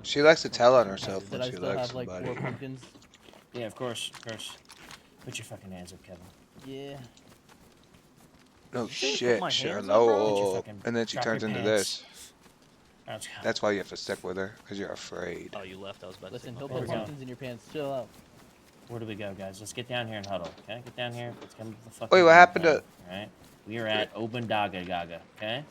She likes to tell on herself Did when I she still likes have like 4 somebody. pumpkins? Yeah, of course, of course. Put your fucking hands up, Kevin. Yeah. No Shouldn't put shit, my hands up, bro. Put your Sherlock. fucking And then she drop turns your into pants. this. Let's go. That's why you have to stick with her, because you're afraid. Oh, you left. I was about Listen, to he'll say. Where put we pumpkins in your pants. Chill out. Where do we go, guys? Let's get down here and huddle. Okay, get down here. Let's come to the fucking. Wait, what happened to- All right. We are at Obandaga Gaga. Okay.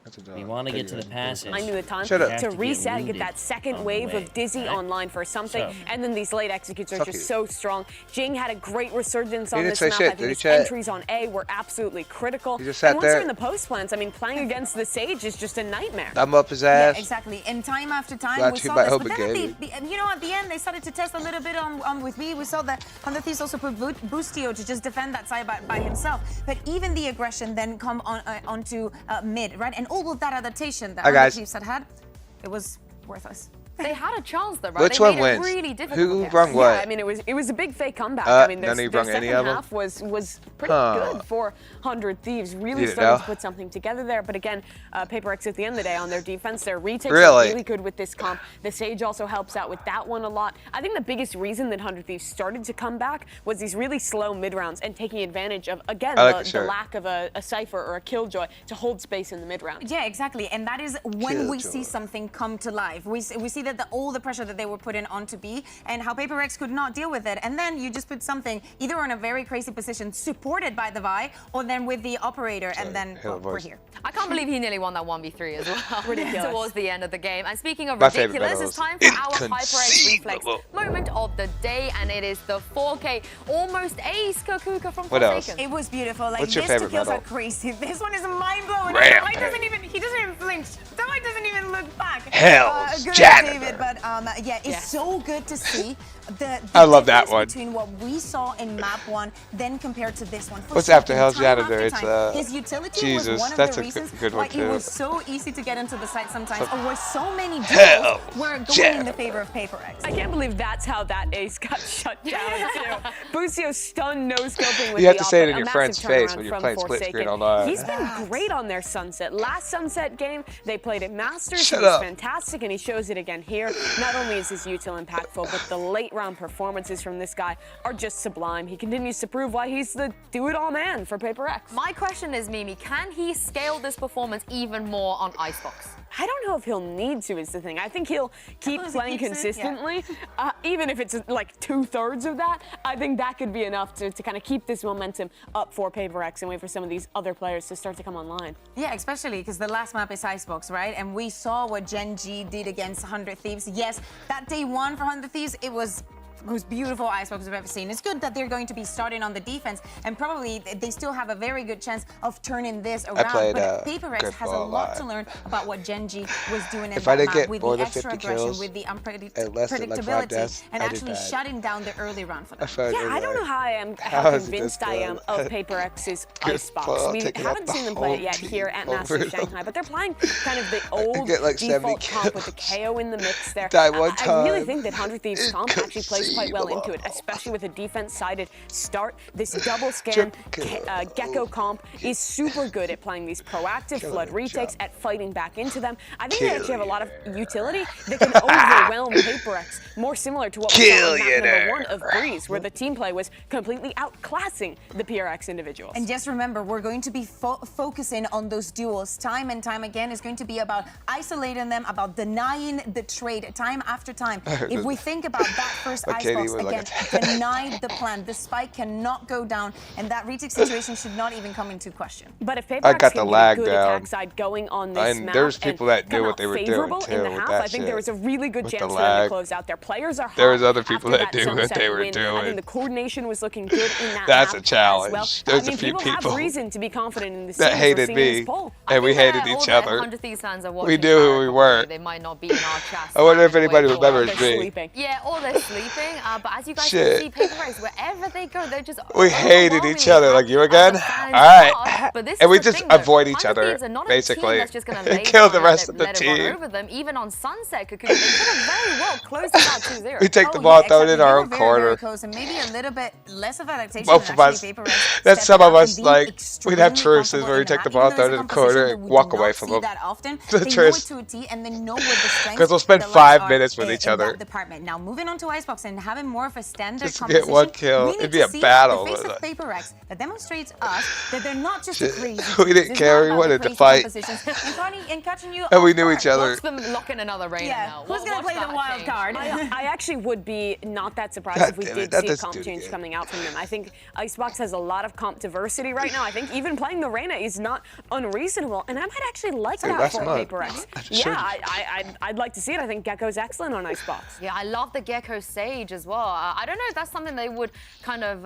That's a We dog. want to get Figure to the it. passes. Finding the time Shut up. have to get reset and get wounded that second on the wave way, of Dizzy right? online for something, So- and then these late executes are Fuck just you. so strong. Jing had a great resurgence on didn't this say map. shit, I did think he, his Chet? entries on A were absolutely critical. He just sat and once there. you're in the post plants, I mean, playing against the Sage is just a nightmare. Thumb up his Yeah, ass. exactly. And time after time, Glad we to saw by this. Hope But it then gave you know, at the end, they started to test a little bit on with me. We saw that Hunter Thieves also put Boostio to just defend that side by himself. But even the aggression then come on onto mid, right? And all of that adaptation that Hi, Hunter guys. Thieves had, it was worthless. They had a chance though, right? Which they one made wins? It really difficult. Who for brung us. what? Yeah, I mean, it was a big fake comeback. I mean, none of you their brung any second of 'em? half was pretty Huh. good for 100 Thieves. Really You started know? to put something together there. But again, Paper X at the end of the day on their defense, their retakes Really? are really good with this comp. The Sage also helps out with that one a lot. I think the biggest reason that 100 Thieves started to come back was these really slow mid rounds and taking advantage of, again, I like the the shirt. lack of a Cypher or a Killjoy to hold space in the mid round. Yeah, exactly. And that is when we Killjoy. see something come to life. We see that all the pressure that they were putting onto B and how Paper X could not deal with it. And then you just put something either on a very crazy position supported by the Vi or then with the operator and then Hell we're voice. here. I can't believe he nearly won that 1v3 as well. Ridiculous. Towards the end of the game. And speaking of My favorite ridiculous, battle it's is time for our HyperX Reflex inconceivable. moment of the day, and it is the 4K almost ace Kakuka from What else? Forsaken. It was beautiful. Like What's your these two favorite kills are medal? crazy. This one is mind blowing. Rampage. He doesn't even flinch. Delight doesn't even look back. Hell's good janitor. David, but yeah, it's Yeah. so good to see the I love that difference one. between what we saw in map 1 then compared to this one. What's after Forsaken, Hell's time Janitor? after It's, time, his utility Jesus, was one of that's the a reasons good one why too. it was so easy to get into the site sometimes, or why so many Hell's duels were going in Janitor. the favor of Paper X. I can't believe that's how that ace got shut down, too. Busio stunned no-scoping with You have the to say it op, in a your massive friend's face turnaround when you're from playing split Forsaken. screen all night. He's been great on their Sunset. Last Sunset game, they played at Masters. Shut it was up. fantastic, and he shows it again here. Not only is his util impactful, but the late round performances from this guy are just sublime. He continues to prove why he's the do-it-all man for Paper X. My question is, Mimi, can he scale this performance even more on Icebox? I don't know if he'll need to, is the thing. I think he'll keep long as he playing keeps it, yeah. consistently, even if it's like 2/3 of that. I think that could be enough to kind of keep this momentum up for Paper X and wait for some of these other players to start to come online. Yeah, especially because the last map is Icebox, right? And we saw what Gen G did against 100 Thieves. Yes, that day one for 100 Thieves, it was the most beautiful Icebox we've ever seen. It's good that they're going to be starting on the defense, and probably they still have a very good chance of turning this around. played, but Paper X Good has a Ball lot Live. to learn about what Gen G was doing in If I that didn't map get with more the than extra 50 aggression, kills with the and less than, like, 5 unpredictability, deaths, and I did actually bad. shutting down the early round for them. Yeah, I don't know how How is convinced this I am good? of Paper X's Good Icebox. ball, We taking out haven't the seen them play it whole yet here at team Masters over Shanghai, but they're playing kind of the old get, like, 70 default comp with the kills. KO in the mix there. Die one I really time. think that 100 Thieves comp actually plays quite well into it, Inconceivable. especially with a defense-sided start. This double scan Gecko comp is super good at playing these proactive flood retakes, at fighting back into them. I think they actually have a lot of utility that can overwhelm Paper X, more similar to what we saw in map number 1 of Breeze, where the team play was completely outclassing the PRX individuals. And just remember, we're going to be focusing on those duels time and time again. It's going to be about isolating them, about denying the trade time after time. If we think about that first Like Katie Icebox, was again, like denied the plan. The spike cannot go down, and that retake situation should not even come into question. But if Paper I X got can the get lag a good down. attack side going on this And map, there's people that knew come what out they were doing, favorable in the too, with half, that I think there was shit. a really good With the chance for them lag. to close out there. Players are hot. There was other people after that knew what Sunset they were win. I doing. think the coordination was looking good in that That's map a challenge. as well. There's I mean, a few people people have reason to be confident in this that series. We're hated seeing this me, poll. and we hated all each the other. 100 Thieves fans are We watching knew who that we probably. were. They might not be in our chat. I wonder if standing anybody waiting for remembers us. They're me. sleeping. Yeah, or they're sleeping. going. But as you guys Shit. can see, Paper Rex, wherever they go, they're just We hated each other, like you overwhelmingly again? happy as the fans Alright. are. But this And is we the just thing, though. avoid each 100 other, Thieves are not a basically. team that's just gonna lay Kill the down rest and of the let it run team. over them. Even on Sunset, Cocoon, they could have very well closed it out 2-0. We take Oh, the ball, yeah, throw it in exactly. our They own were very, corner. very close, and maybe a little bit less of adaptation Both than of actually us. Paper Rex That's stepping some of up us, and being like, we'd have extremely truces comfortable where we in take the that. ball, Even throw though it in it's the a composition corner, that and we walk do away not from see them. that often. The They know truce. it to a T, and they know what the strengths 'Cause we'll spend the 5 lines minutes are with each in other. that department. Now, moving on to Icebox and having more of a standard Just to composition, get one kill. we need It'd be to a see battle, the face but, of Paper Rex that demonstrates us that they're not just Shit. a crazy We team. didn't It's care. not We about wanted the to crazy fight. compositions and catching you And we off knew guard. each other. Watch them lock in another Reina Yeah, now. who's gonna Watch play the that wild change. card? I actually would be not that surprised God if we damn did it, that see a doesn't comp do it change again. coming out from them. I think Icebox has a lot of comp diversity right now. I think even playing the Reyna is not unreasonable, and I might actually like Dude, that last for month. Paper Rex. I just Yeah, showed you. I'd like to see it. I think Gecko's excellent on Icebox. Yeah, I love the Gecko Sage as well. I don't know if that's something they would kind of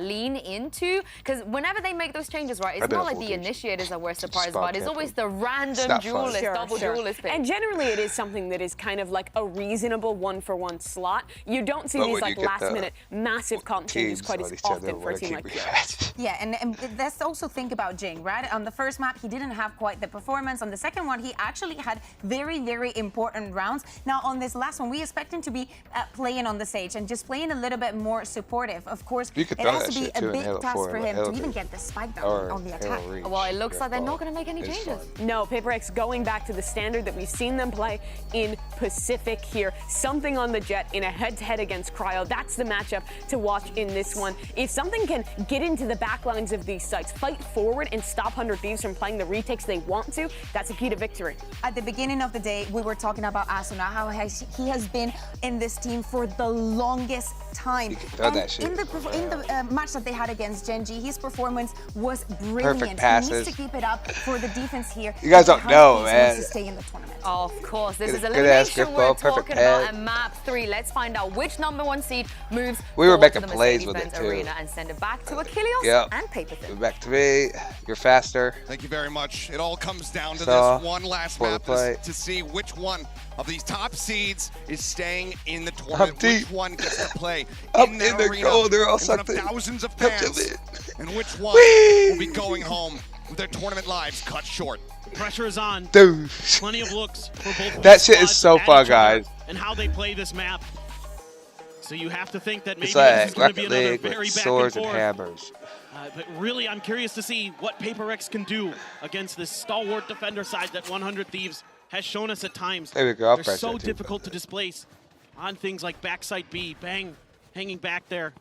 lean into, because whenever they make those changes, right, it's I bet not like full the teams. initiators that we're surprised spot by. It's camp always them. the random not fun. duelist, Sure, double sure. duelist pick. And generally, it is something that is kind of like a reasonable one-for-one slot. You don't see But these when you like get last-minute massive comp changes Teams quite on as each other often for a wanna team keep like me Pure. fat. Yeah, and let's also think about Jing, right? On the first map, he didn't have quite the performance. On the second one, he actually had very, very important rounds. Now, on this last one, we expect him to be playing on the Sage and just playing a little bit more supportive. Of course, You could it throw has that to be shit a too in big Halo task 4, for like him Halo to even 3. get the spike down Or on the Halo attack. Reach. Well, it looks Your like they're not fault. going to make any It's changes. fine. No, Paper X going back to the standard that we've seen them play in Pacific here. Something on the Jet in a head-to-head against Cryo. That's the matchup to watch in this one. If something can get into the backlines of these sites, fight forward and stop 100 Thieves from playing the retakes they want to, that's a key to victory. At the beginning of the day, we were talking about Asuna, how he has been in this team for the longest time. You can throw that shit. In the match that they had against Genji, his performance was brilliant. He passes. needs to keep it up for the defense here. You guys don't Because know, he needs man. to stay in the tournament. Of course, this Good- is good-ass elimination grip we're ball, perfect talking about head. at map 3. Let's find out which #1 seed moves We were forward making to the plays with it, Mercedes-Benz too. Arena and send it back to Achilles Yep. and Paper Thin. Back to me. You're faster. Thank you very much. It all comes down to So, this one last for the map play. to see which one of these top seeds is staying in the tournament. deep. Which one gets to play I'm in the in the arena goal. They're all in front of sucked in. thousands of Help fans, them and which one Whee! will be going home with their tournament lives cut short. Pressure is on. Dude. Plenty of looks for both. That these shit is squads so at fun, each other guys. And how they play this map. So you have to think that maybe It's this like is going to be Rocket another League very with back swords and and forth. hammers. But really, I'm curious to see what Paper Rex can do against this stalwart defender side that 100 Thieves has shown us at times. There we go, I'll They're press so that too. difficult to displace on things like backside B, bang, hanging back there.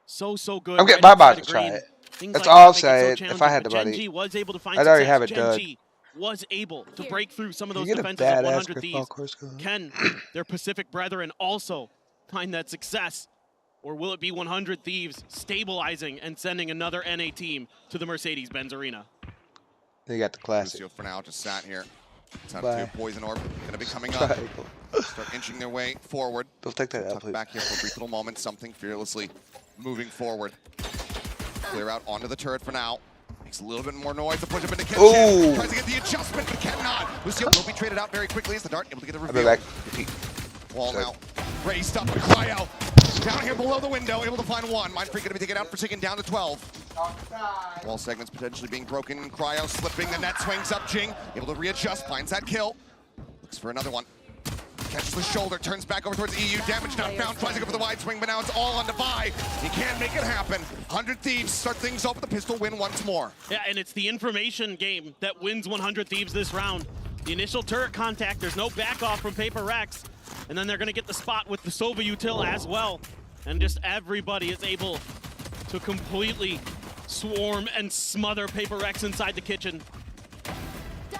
So good. I'm getting right my outside bot of to try green. it. Things That's like all I'll that make it so say. If I challenging, had the but money, Gen G was able to find I'd already success. have it Gen done. G was able to break through some of You those get a defenses of badass 100 grip Thieves. ball course going. Can their Pacific brethren also find that success? Or will it be 100 Thieves stabilizing and sending another NA team to the Mercedes-Benz Arena? Then you got the classic. Lucio for now just sat here. Time Bye. to Poison Orb. Going to be coming up. Triangle. Start inching their way forward. Don't take that out, Tuck please. back here for a brief little moment. Something fearlessly moving forward. Clear out onto the turret for now. Makes a little bit more noise to push up into Ken. Ooh. Tries to get the adjustment, but cannot. Lucio will be traded out very quickly as the Dart able to get the I'll reveal. be back. Wall So- now. Raised up, cry out. Down here below the window, able to find one. Mindfreak going to be taken out for taking down to 12. Wall segments potentially being broken. Cryo slipping, the net swings up. Jing able to readjust, finds that kill. Looks for another one. Catches the shoulder, turns back over towards EU. Damage not found, tries to go for the wide swing, but now it's all on Devi. He can't make it happen. 100 Thieves start things off with a pistol win once more. Yeah, and it's the information game that wins 100 Thieves this round. The initial turret contact, there's no back off from Paper Rex. And then they're going to get the spot with the Sova util as well. And just everybody is able to completely swarm and smother Paper Rex inside the kitchen.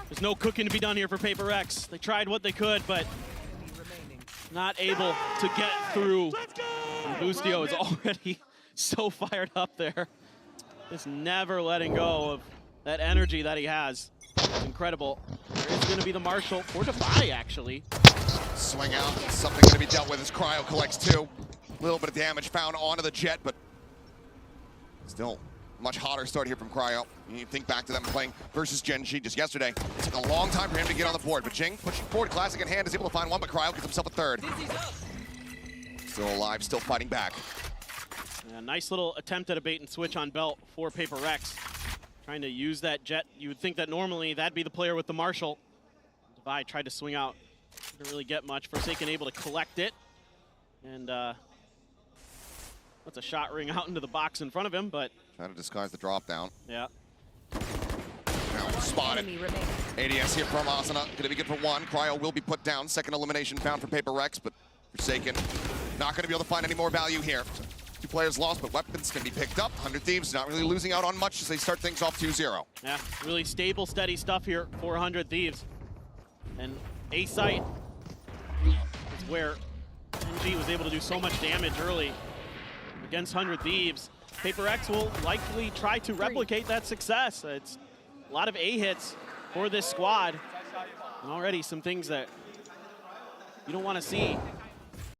There's no cooking to be done here for Paper Rex. They tried what they could, but not able to get through. And Bustio is already so fired up there. Just never letting go of that energy that he has. It's incredible. There is going to be the Marshal for Devi, actually. Swing out, something going to be dealt with as Cryo collects two. A little bit of damage found onto the Jet, but still much hotter start here from Cryo. You think back to them playing versus Gen G just yesterday. It took a long time for him to get on the board, but Jing pushing forward, Classic in hand, is able to find one, but Cryo gets himself a third. Still alive, still fighting back. Yeah, nice little attempt at a bait and switch on Belt for Paper Rex. Trying to use that jet. You would think that normally that'd be the player with the Marshall. Divide tried to swing out. Didn't really get much. Forsaken able to collect it. And that's a shot ring out into the box in front of him, but Trying to disguise the drop down. yeah. Now spotted. ADS here from Asuna. Gonna be good for one. Cryo will be put down. Second elimination found for Paper Rex, but Forsaken not gonna be able to find any more value here. 2 players lost, but weapons can be picked up. 100 Thieves not really losing out on much as they start things off 2-0. Yeah, really stable, steady stuff here for 100 Thieves. And A site is where NG was able to do so much damage early against 100 Thieves. Paper X will likely try to replicate that success. It's a lot of A hits for this squad. And already some things that you don't want to see